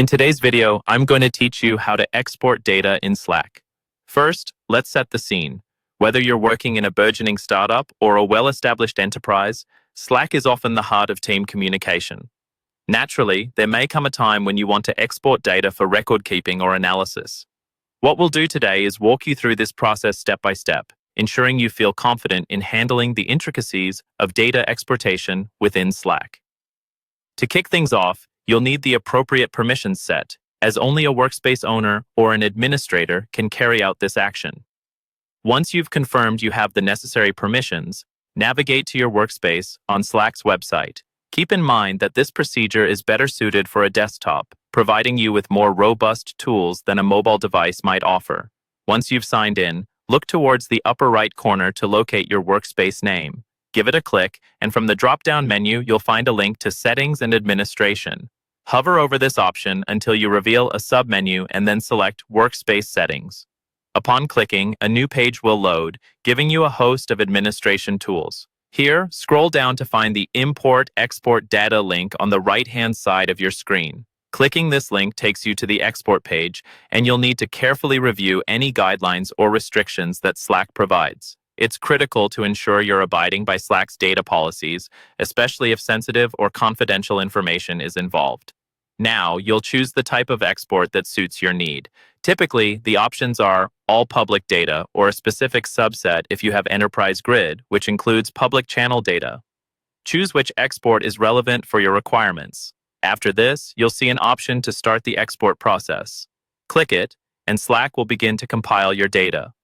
In today's video, I'm going to teach you how to export data in Slack. First, let's set the scene. Whether you're working in a burgeoning startup or a well-established enterprise, Slack is often the heart of team communication. Naturally, there may come a time when you want to export data for record keeping or analysis. What we'll do today is walk you through this process step by step, ensuring you feel confident in handling the intricacies of data exportation within Slack. To kick things off, you'll need the appropriate permissions set, as only a workspace owner or an administrator can carry out this action. Once you've confirmed you have the necessary permissions, navigate to your workspace on Slack's website. Keep in mind that this procedure is better suited for a desktop, providing you with more robust tools than a mobile device might offer. Once you've signed in, look towards the upper right corner to locate your workspace name. Give it a click, and from the drop-down menu, you'll find a link to Settings and Administration. Hover over this option until you reveal a submenu and then select Workspace Settings. Upon clicking, a new page will load, giving you a host of administration tools. Here, scroll down to find the Import/Export Data link on the right-hand side of your screen. Clicking this link takes you to the export page, and you'll need to carefully review any guidelines or restrictions that Slack provides. It's critical to ensure you're abiding by Slack's data policies, especially if sensitive or confidential information is involved. Now, you'll choose the type of export that suits your need. Typically, the options are all public data or a specific subset if you have enterprise grid, which includes public channel data. Choose which export is relevant for your requirements. After this, you'll see an option to start the export process. Click it, and Slack will begin to compile your data.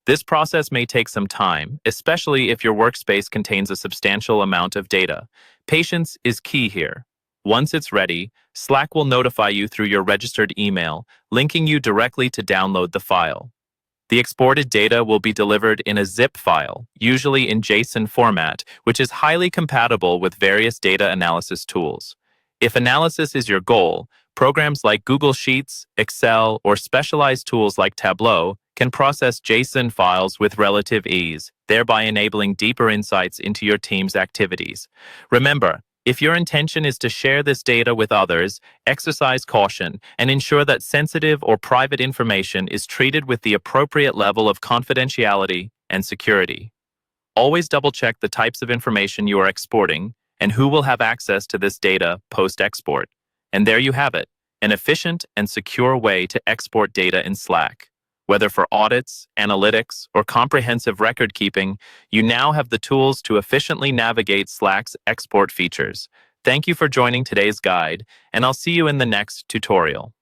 This process may take some time, especially if your workspace contains a substantial amount of data. Patience is key here. Once it's ready, Slack will notify you through your registered email, linking you directly to download the file. The exported data will be delivered in a zip file, usually in JSON format, which is highly compatible with various data analysis tools. If analysis is your goal, programs like Google Sheets, Excel, or specialized tools like Tableau can process JSON files with relative ease, thereby enabling deeper insights into your team's activities. Remember, if your intention is to share this data with others, exercise caution and ensure that sensitive or private information is treated with the appropriate level of confidentiality and security. Always double-check the types of information you are exporting and who will have access to this data post-export. And there you have it, an efficient and secure way to export data in Slack. Whether for audits, analytics, or comprehensive record keeping, you now have the tools to efficiently navigate Slack's export features. Thank you for joining today's guide, and I'll see you in the next tutorial.